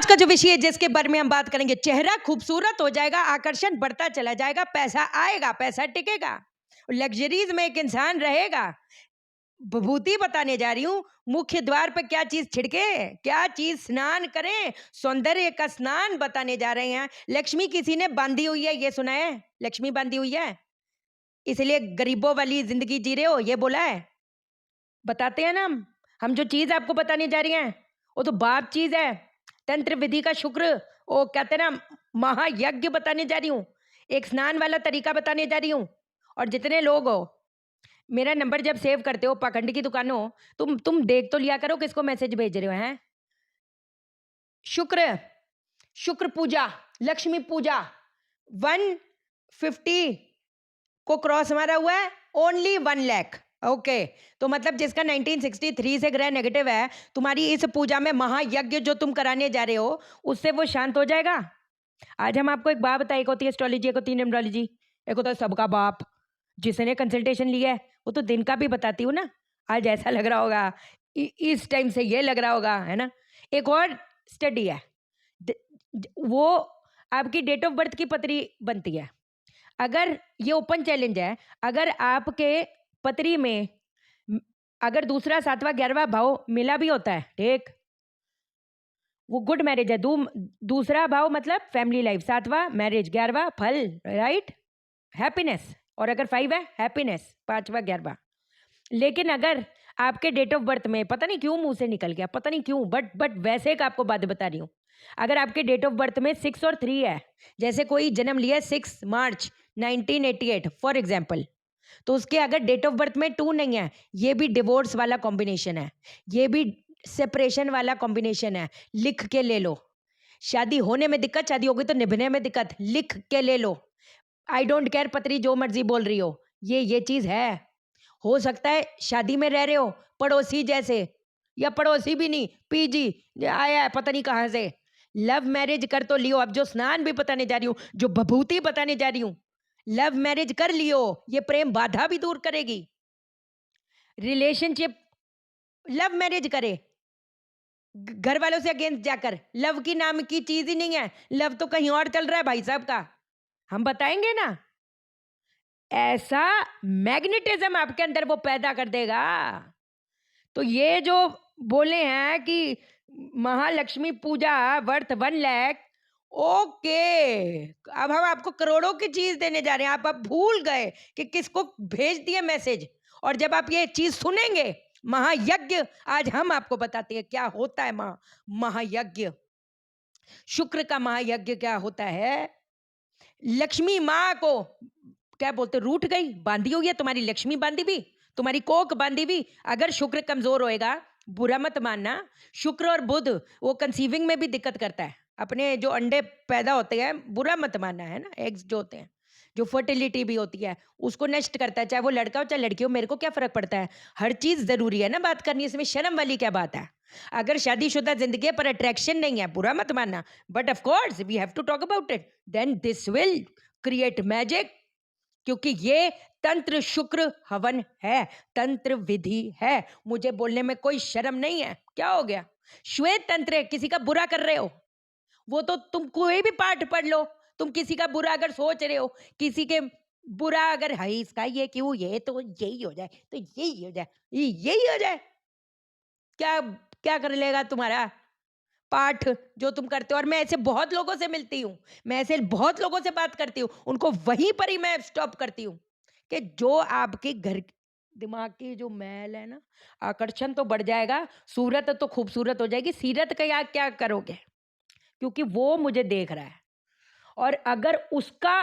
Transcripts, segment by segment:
आज का जो विषय है जिसके बारे में हम बात करेंगे, चेहरा खूबसूरत हो जाएगा, आकर्षण बढ़ता चला जाएगा, पैसा आएगा, पैसा टिकेगा, लग्जरीज में एक इंसान रहेगा। विभूति बताने जा रही हूं। मुख्य द्वार पर क्या चीज छिड़के, क्या चीज स्नान करें, सौंदर्य का स्नान बताने जा रहे हैं। लक्ष्मी किसी ने बांधी हुई है, ये सुना है? लक्ष्मी बांधी हुई है, इसलिए गरीबों वाली जिंदगी जी रहे हो, ये बोला है? बताते हैं ना हम जो चीज आपको बताने जा रही हैं वो तो बाप चीज है। तंत्र विधि का शुक्र, वो कहते हैं ना, महायज्ञ बताने जा रही हूँ, एक स्नान वाला तरीका बताने जा रही हूँ। और जितने लोग हो, मेरा नंबर जब सेव करते हो, पाखंड की दुकान हो, तुम देख तो लिया करो किसको मैसेज भेज रहे हो हैं। शुक्र, शुक्र पूजा, लक्ष्मी पूजा 150 को क्रॉस मारा हुआ है, ओनली 1 लाख। ओके, तो मतलब जिसका 1963 से ग्रह नेगेटिव है, तुम्हारी इस पूजा में महायज्ञ जो तुम कराने जा रहे हो, उससे वो शांत हो जाएगा। आज हम आपको एक बात बताए, एक होती है एस्ट्रोलॉजी, एक होती है न्यूमरोलॉजी, एक होता है सबका बाप। जिसने कंसल्टेशन लिया है वो तो दिन का भी बताती हूँ ना। आज ऐसा लग रहा होगा, इस टाइम से ये लग रहा होगा, है ना। एक और स्टडी है, वो आपकी डेट ऑफ बर्थ की पत्री बनती है। अगर ये ओपन चैलेंज है, अगर आपके पत्री में अगर दूसरा, सातवां, 11वां भाव मिला भी होता है, ठीक, वो गुड मैरिज है। दूसरा भाव मतलब फैमिली लाइफ, सातवां मैरिज, 11वां फल, राइट, हैप्पीनेस। और अगर 5 है हैप्पीनेस, 5वां 11वां। लेकिन अगर आपके डेट ऑफ बर्थ में, पता नहीं क्यों मुंह से निकल गया, पता नहीं क्यों, बट वैसे एक आपको बात बता रही हूँ, अगर आपके डेट ऑफ बर्थ में 6 और 3 है, जैसे कोई जन्म लिया 6 मार्च 1988 फॉर एग्जाम्पल, तो उसके अगर डेट ऑफ बर्थ में 2 नहीं है, ये भी डिवोर्स वाला कॉम्बिनेशन है, ये भी सेपरेशन वाला कॉम्बिनेशन है। लिख के ले लो। शादी होने में दिक्कत, शादी होगी तो निभने में दिक्कत, लिख के ले लो। आई डोंट केयर पत्री जो मर्जी बोल रही हो, ये चीज है। हो सकता है शादी में रह रहे हो पड़ोसी जैसे, या पड़ोसी भी नहीं, पीजी आया है पता नहीं कहां से। लव मैरिज कर तो लियो। अब जो स्नान भी बताने जा रही हूँ, जो विभूति बताने जा रही हूँ, लव मैरिज कर लियो, ये प्रेम बाधा भी दूर करेगी। रिलेशनशिप, लव मैरिज करे घर वालों से अगेंस्ट जाकर, लव की नाम की चीज ही नहीं है, लव तो कहीं और चल रहा है भाई साहब का, हम बताएंगे ना। ऐसा मैग्नेटिज्म आपके अंदर वो पैदा कर देगा। तो ये जो बोले हैं कि महालक्ष्मी पूजा वर्थ 1 लाख, ओके, अब हम आपको करोड़ों की चीज देने जा रहे हैं। आप अब भूल गए कि किसको भेज दिए मैसेज। और जब आप ये चीज सुनेंगे, महायज्ञ, आज हम आपको बताते हैं क्या होता है महायज्ञ। शुक्र का महायज्ञ क्या होता है। लक्ष्मी माँ को क्या बोलते, रूठ गई, बांधी हुई है, तुम्हारी लक्ष्मी बांधी भी, तुम्हारी कोक बांधी भी। अगर शुक्र कमजोर होएगा, बुरा मत मानना, शुक्र और बुध वो कंसीविंग में भी दिक्कत करता है। अपने जो अंडे पैदा होते हैं, बुरा मत मानना, है ना, एग्स जो होते हैं, जो फर्टिलिटी भी होती है, उसको नष्ट करता है। चाहे वो लड़का हो चाहे लड़की हो, मेरे को क्या फर्क पड़ता है, हर चीज जरूरी है ना बात करनी, इसमें शर्म वाली क्या बात है। अगर शादीशुदा जिंदगी पर अट्रैक्शन नहीं है, बुरा मत मानना, but of course we have to talk about it, then this will create magic. क्योंकि ये तंत्र शुक्र हवन है, तंत्र विधि है, मुझे बोलने में कोई शर्म नहीं है। क्या हो गया, श्वेत तंत्र है, किसी का बुरा कर रहे हो, वो तो तुम कोई भी पाठ पढ़ लो, तुम किसी का बुरा अगर सोच रहे हो, किसी के बुरा अगर है, इसका ये क्यों, ये तो यही हो जाए, तो यही हो जाए, यही हो जाए, क्या क्या कर लेगा तुम्हारा पाठ जो तुम करते हो। और मैं ऐसे बहुत लोगों से मिलती हूँ, मैं ऐसे बहुत लोगों से बात करती हूँ, उनको वहीं पर ही मैं स्टॉप करती हूँ कि जो आपके घर दिमाग की जो मैल है ना, आकर्षण तो बढ़ जाएगा, सूरत तो खूबसूरत हो जाएगी, सीरत का याद क्या करोगे, क्योंकि वो मुझे देख रहा है। और अगर उसका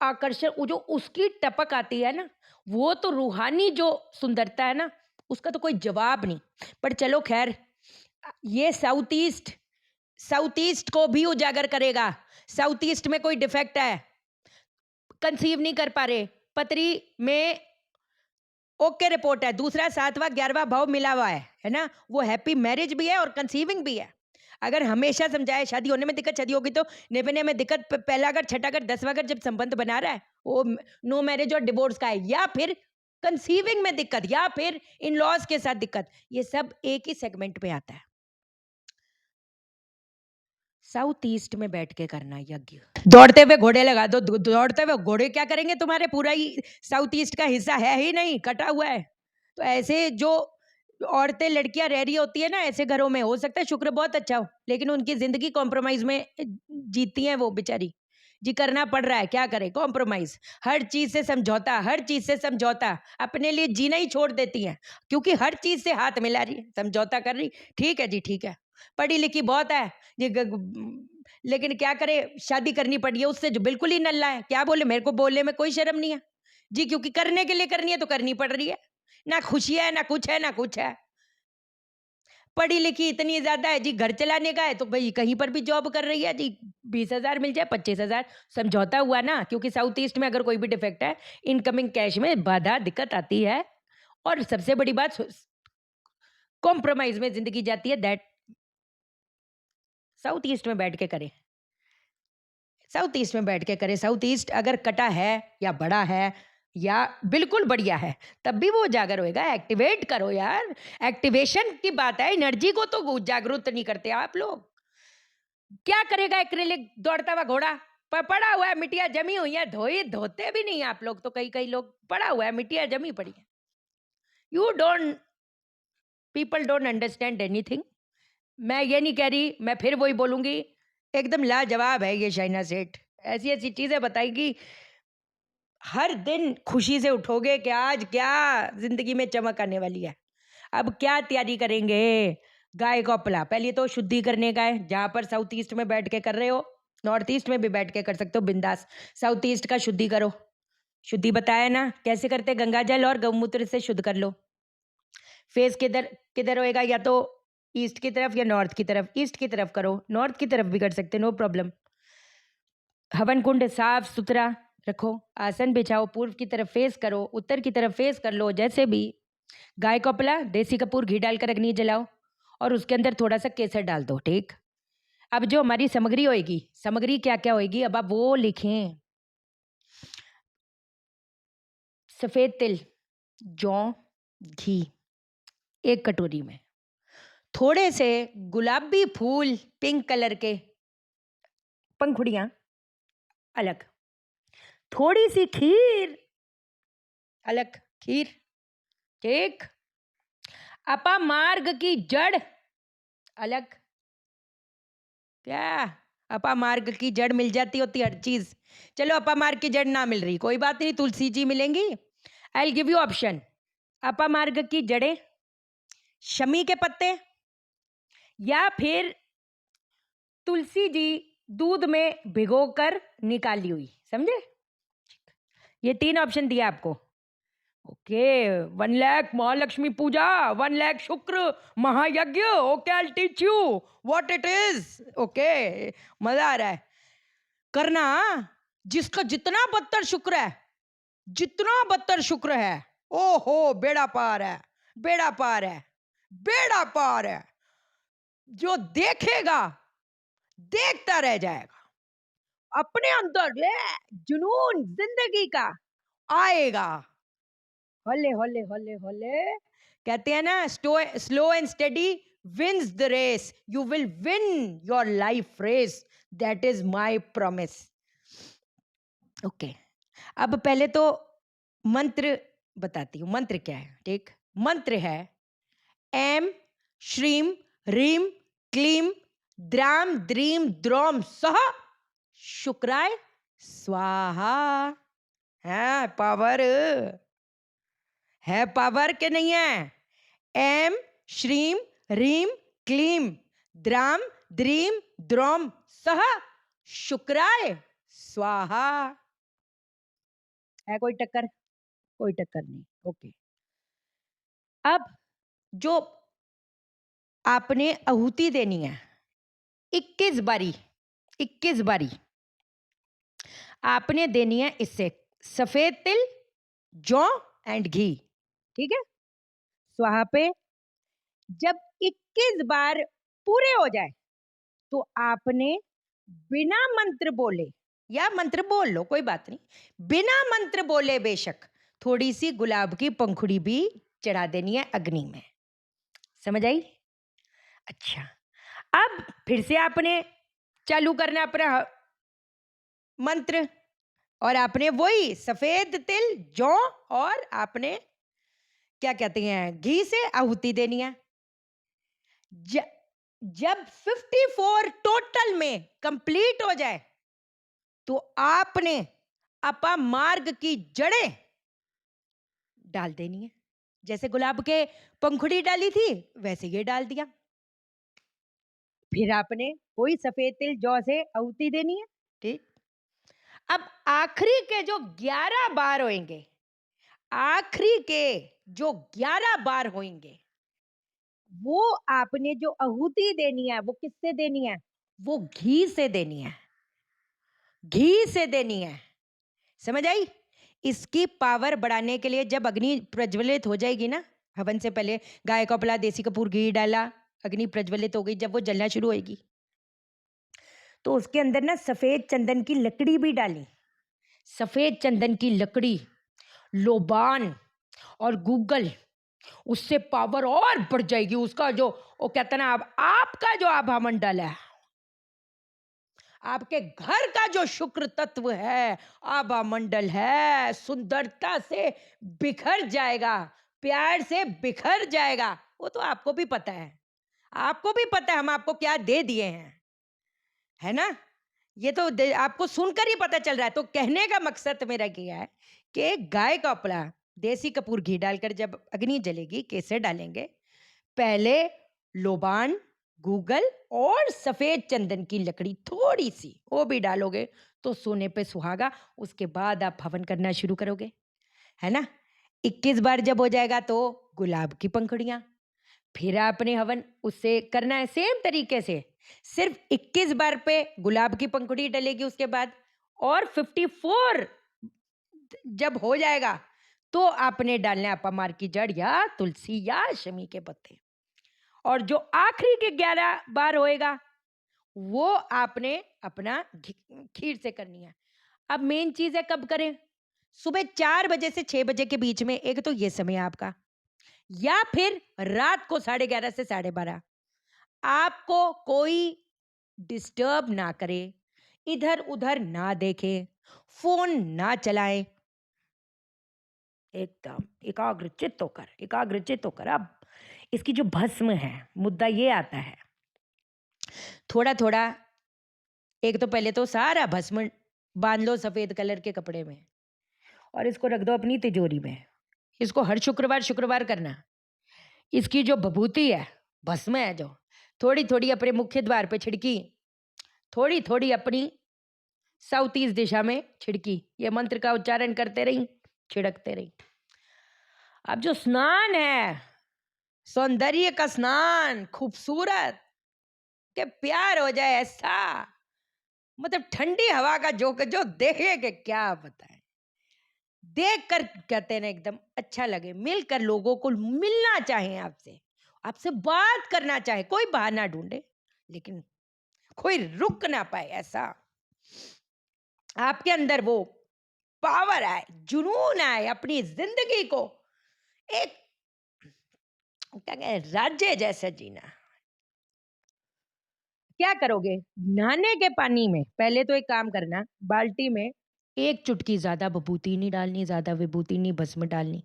आकर्षण, वो जो उसकी टपक आती है ना, वो तो रूहानी जो सुंदरता है ना, उसका तो कोई जवाब नहीं। पर चलो खैर, ये साउथ ईस्ट को भी उजागर करेगा। साउथ ईस्ट में कोई डिफेक्ट है, कंसीव नहीं कर पा रहे, पत्री में ओके रिपोर्ट है, दूसरा, सातवां, 11वां भाव मिला हुआ है ना, वो हैप्पी मैरिज भी है और कंसीविंग भी है। अगर हमेशा समझाए शादी होने में दिक्कत, शादी होगी तो निभाने में दिक्कत, पहला घर, छठा घर, 10वां घर जब संबंध बना रहा है, वो नो मैरिज और डिवोर्स का है, या फिर कंसीविंग में दिक्कत, या फिर इन लॉज के साथ दिक्कत, ये सब एक ही सेगमेंट में आता है। साउथ ईस्ट में बैठ के करना यज्ञ। दौड़ते हुए घोड़े लगा दो, दौड़ते हुए घोड़े क्या करेंगे, तुम्हारे पूरा ही साउथ ईस्ट का हिस्सा है ही नहीं, कटा हुआ है। तो ऐसे जो औरतें लड़कियां रह रही होती है ना ऐसे घरों में, हो सकता है शुक्र बहुत अच्छा हो, लेकिन उनकी जिंदगी कॉम्प्रोमाइज में जीती हैं वो बेचारी जी। करना पड़ रहा है, क्या करे, कॉम्प्रोमाइज, हर चीज से समझौता, हर चीज से समझौता, अपने लिए जीना ही छोड़ देती हैं क्योंकि हर चीज से हाथ मिला रही है, समझौता कर रही। ठीक है जी, ठीक है, पढ़ी लिखी बहुत है ये लेकिन क्या करे, शादी करनी पड़ी है उससे जो बिल्कुल ही नल्ला है, क्या बोले, मेरे को बोलने में कोई शर्म नहीं है जी, क्योंकि करने के लिए करनी है तो करनी पड़ रही है, ना खुशी है ना कुछ है ना कुछ है। पढ़ी लिखी इतनी ज्यादा है जी, घर चलाने का है तो भाई कहीं पर भी जॉब कर रही है जी, 20,000 मिल जाए 25,000, समझौता हुआ ना, क्योंकि साउथ ईस्ट में अगर कोई भी डिफेक्ट है, इनकमिंग कैश में बाधा दिक्कत आती है, और सबसे बड़ी बात कॉम्प्रोमाइज में जिंदगी जाती है। दैट साउथ ईस्ट में बैठ के करें, साउथ ईस्ट में बैठ के करें। साउथ ईस्ट अगर कटा है या बड़ा है या बिल्कुल बढ़िया है तब भी वो उजागर होएगा। एक्टिवेट करो यार, एक्टिवेशन की बात है, एनर्जी को तो जागरूक नहीं करते आप लोग। क्या करेगा एक्रिलिक दौड़ता हुआ घोड़ा, पड़ा हुआ है, मिट्टियां जमी हुई है, धोते भी नहीं आप लोग तो, कई कई लोग, पड़ा हुआ है, मिट्टियां जमी पड़ी है। You don't, people don't understand anything. मैं ये नहीं कह रही, मैं फिर वही बोलूंगी, एकदम लाजवाब है ये शाइना सेठ, ऐसी ऐसी चीजें बताएगी, हर दिन खुशी से उठोगे कि आज क्या जिंदगी में चमक आने वाली है। अब क्या तैयारी करेंगे, गाय को अपला, पहले तो शुद्धि करने का है, जहां पर साउथ ईस्ट में बैठ के कर रहे हो, नॉर्थ ईस्ट में भी बैठ के कर सकते हो बिंदास। साउथ ईस्ट का शुद्धि करो, शुद्धि बताया ना कैसे करते, गंगा जल और गौमूत्र से शुद्ध कर लो। फेस किधर किधर होएगा, या तो ईस्ट की तरफ या नॉर्थ की तरफ, ईस्ट की तरफ करो, नॉर्थ की तरफ भी कर सकते, नो प्रॉब्लम। हवन कुंड साफ सुथरा रखो, आसन बिछाओ, पूर्व की तरफ फेस करो, उत्तर की तरफ फेस कर लो, जैसे भी। गाय को अपला, देसी कपूर घी डालकर अग्नि जलाओ और उसके अंदर थोड़ा सा केसर डाल दो, ठीक। अब जो हमारी सामग्री होएगी, सामग्री क्या क्या होएगी अब आप वो लिखें। सफेद तिल, जौ, घी, 1 कटोरी में, थोड़े से गुलाबी फूल पिंक कलर के, पंखुड़ियां अलग, थोड़ी सी खीर अलग, खीर, ठीक। अपामार्ग की जड़ अलग, क्या अपामार्ग की जड़ मिल जाती होती हर चीज, चलो अपामार्ग की जड़ ना मिल रही कोई बात नहीं, तुलसी जी मिलेंगी, I will give you option. अपामार्ग की जड़ें, शमी के पत्ते, या फिर तुलसी जी दूध में भिगोकर निकाली हुई, समझे। ये 3 ऑप्शन दिया आपको। ओके, 1 लाख महालक्ष्मी पूजा, 1 लाख शुक्र महायज्ञ, okay I teach you what it is, okay, मजा आ रहा है करना। जिसका जितना बदतर शुक्र है, जितना बदतर शुक्र है, ओहो बेड़ा पार है, बेड़ा पार है, बेड़ा पार है, जो देखेगा देखता रह जाएगा, अपने अंदर ले जुनून जिंदगी का आएगा, होले होले होले होले, कहते हैं ना slow and steady wins the race, you will win your life race, that is my promise. Okay, अब पहले तो मंत्र बताती हूँ, मंत्र क्या है, ठीक। मंत्र है एम श्रीम ह्रीम क्लीम द्राम द्रीम द्रोम सह शुक्राय स्वाहा। है पावर, है पावर के नहीं है। एम श्रीम ह्रीम क्लीम द्राम द्रीम द्रोम सह शुक्राय स्वाहा। है कोई टक्कर, कोई टक्कर नहीं, ओके। अब जो आपने आहुति देनी है 21 बारी, 21 बारी आपने देनी है इससे, सफेद तिल, जौ एंड घी, ठीक है। स्वाहा पे जब 21 बार पूरे हो जाए तो आपने बिना मंत्र बोले, या मंत्र बोल लो कोई बात नहीं, बिना मंत्र बोले बेशक थोड़ी सी गुलाब की पंखुड़ी भी चढ़ा देनी है अग्नि में, समझ आई। अच्छा, अब फिर से आपने चालू करना अपना मंत्र, और आपने वही सफेद तिल, जौ, और आपने क्या कहते हैं घी से आहुति देनी है। ज, जब 54 टोटल में कंप्लीट हो जाए तो आपने अपामार्ग की जड़ें डाल देनी है। जैसे गुलाब के पंखुड़ी डाली थी वैसे ये डाल दिया। फिर आपने वही सफेद तिल जौ से आहुति देनी है। ठीक। अब आखिरी के जो 11 बार होंगे, आखिरी के जो 11 बार होंगे, वो आपने जो आहुति देनी है वो किससे देनी है? वो घी से देनी है, घी से देनी है। समझ आई? इसकी पावर बढ़ाने के लिए जब अग्नि प्रज्वलित हो जाएगी ना, हवन से पहले गाय का उपला, देसी कपूर, घी डाला, अग्नि प्रज्वलित हो गई, जब वो जलना शुरू होगी तो उसके अंदर ना सफेद चंदन की लकड़ी भी डाली। सफेद चंदन की लकड़ी, लोबान और गूगल, उससे पावर और बढ़ जाएगी। उसका जो वो कहते ना, अब आपका जो आभा मंडल है, आपके घर का जो शुक्र तत्व है, आभा मंडल है, सुंदरता से बिखर जाएगा, प्यार से बिखर जाएगा। वो तो आपको भी पता है, आपको भी पता है हम आपको क्या दे दिए हैं, है ना? ये तो आपको सुनकर ही पता चल रहा है। तो कहने का मकसद मेरा क्या है कि गाय का उपला, देसी कपूर, घी डालकर जब अग्नि जलेगी, कैसे डालेंगे? पहले लोबान, गूगल और सफेद चंदन की लकड़ी थोड़ी सी वो भी डालोगे तो सोने पे सुहागा। उसके बाद आप हवन करना शुरू करोगे, है ना? 21 बार जब हो जाएगा तो गुलाब की पंखुड़ियां, फिर आपने हवन उससे करना है सेम तरीके से। सिर्फ 21 बार पे गुलाब की पंखुड़ी डलेगी उसके बाद, और 54 जब हो जाएगा तो आपने डालना है अपामार की जड़ या तुलसी या शमी के पत्ते। और जो आखिरी के 11 बार होएगा वो आपने अपना खीर से करनी है। अब मेन चीज है कब करें? सुबह 4 बजे से 6 बजे के बीच में, एक तो ये समय है आपका, या फिर रात को 11:30 से 12:30। आपको कोई डिस्टर्ब ना करे, इधर उधर ना देखे, फोन ना चलाएं, एकदम एकाग्रचित होकर। अब इसकी जो भस्म है, मुद्दा ये आता है, थोड़ा थोड़ा, एक तो पहले तो सारा भस्म बांध लो सफेद कलर के कपड़े में और इसको रख दो अपनी तिजोरी में। इसको हर शुक्रवार शुक्रवार करना। इसकी जो भभूति है, भस्म है, जो थोड़ी थोड़ी अपने मुख्य द्वार पे छिड़की, थोड़ी थोड़ी अपनी साउथ ईस्ट दिशा में छिड़की, ये मंत्र का उच्चारण करते रही, छिड़कते रही। अब जो स्नान है, सौंदर्य का स्नान, खूबसूरत, के प्यार हो जाए ऐसा, मतलब ठंडी हवा का जो देखे के क्या बताएं, देख कर कहते हैं ना एकदम अच्छा लगे, मिलकर लोगों को मिलना चाहे, आपसे आपसे बात करना चाहे, कोई बहाना ढूंढे लेकिन कोई रुक ना पाए, ऐसा आपके अंदर वो पावर आए, जुनून आए, अपनी जिंदगी को एक क्या कहें राज्य जैसा जीना। क्या करोगे? नहाने के पानी में पहले तो एक काम करना, बाल्टी में एक चुटकी, ज्यादा विभूति नहीं डालनी, ज्यादा विभूति नहीं, भस्म डालनी,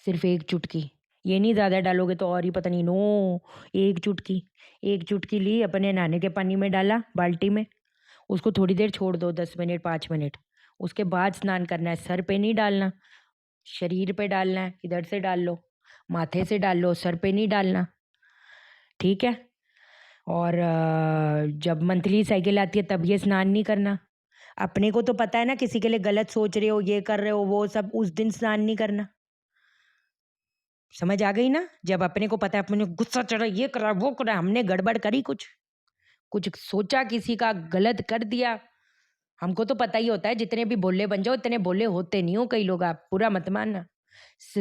सिर्फ एक चुटकी। ये नहीं ज्यादा डालोगे तो और ही पता नहीं, नो, एक चुटकी, एक चुटकी ली, अपने नहाने के पानी में डाला बाल्टी में, उसको थोड़ी देर छोड़ दो, 10 मिनट 5 मिनट। उसके बाद स्नान करना है। सर पे नहीं डालना, शरीर पे डालना है, इधर से डाल लो, माथे से डाल लो, सर पे नहीं डालना, ठीक है? और जब मंथली साइकिल आती है तब ये स्नान नहीं करना। अपने को तो पता है ना, किसी के लिए गलत सोच रहे हो, ये कर रहे हो, वो सब, उस दिन स्नान नहीं करना। समझ आ गई ना? जब अपने को पता है, अपने को गुस्सा चढ़ा, ये करा वो करा, हमने गड़बड़ करी, कुछ कुछ सोचा, किसी का गलत कर दिया, हमको तो पता ही होता है, जितने भी भोले बन जाओ इतने भोले होते नहीं हो कई लोग, आप पूरा मत मानना।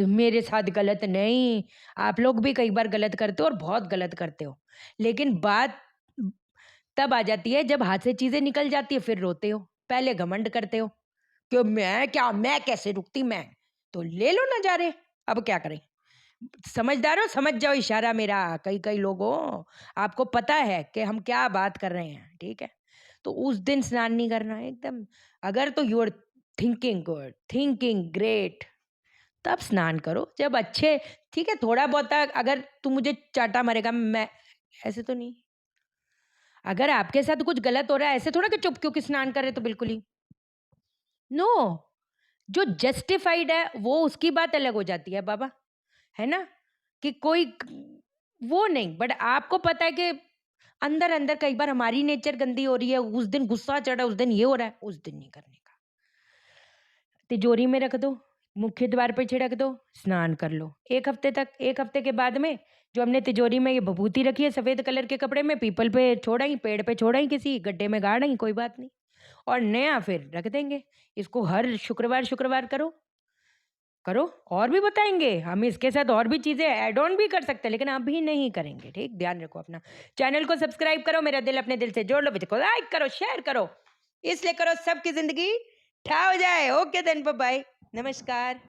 मेरे साथ गलत नहीं, आप लोग भी कई बार गलत करते हो और बहुत गलत करते हो, लेकिन बात तब आ जाती है जब हाथ से चीजें निकल जाती है, फिर रोते हो। पहले घमंड करते हो कि मैं क्या, मैं कैसे रुकती, मैं तो ले लो नजारे। अब क्या करें? समझदार हो, समझ जाओ इशारा मेरा। कई कई लोगों, आपको पता है कि हम क्या बात कर रहे हैं, ठीक है? तो उस दिन स्नान नहीं करना है एकदम। अगर तो you are thinking good, thinking great, तब स्नान करो। जब अच्छे ठीक है, थोड़ा बहुत अगर तू मुझे चाटा मारेगा, मैं ऐसे तो नहीं। अगर आपके साथ कुछ गलत हो रहा है, ऐसे थोड़ा कि चुप क्योंकि स्नान कर रहे तो बिल्कुल ही। नो, जो जस्टिफाइड है वो उसकी बात अलग हो जाती है बाबा, है ना? कि कोई वो नहीं, बट आपको पता है कि अंदर-अंदर कई बार हमारी नेचर गंदी हो रही है, उस दिन गुस्सा चढ़ा, उस दिन ये हो रहा है, उस दिन नहीं करने का। तिजोरी में रख दो, मुख्य द्वार पे छिड़क दो, स्नान कर लो। 1 हफ्ते तक, 1 हफ्ते के बाद में जो हमने तिजोरी में ये भभूति रखी है सफ़ेद कलर के कपड़े में, पीपल पे छोड़ आई, पेड़ पे छोड़ आई, किसी गड्ढे में गाड़ आई, कोई बात नहीं। और नया फिर रख देंगे। इसको हर शुक्रवार-शुक्रवार करो, करो। और भी बताएँगे, हम इसके साथ और भी चीज़ें ऐड ऑन भी कर सकते हैं, लेकिन अभी नहीं करेंगे, ठीक? ध्यान रखो अपना। चैनल को सब्सक्राइब करो, मेरा दिल अपने दिल से जोड़ लो, वीडियो को लाइक करो, शेयर करो। इसलिए करो सबकी ज़िंदगी ठा हो जाए। Okay then, bye bye. नमस्कार।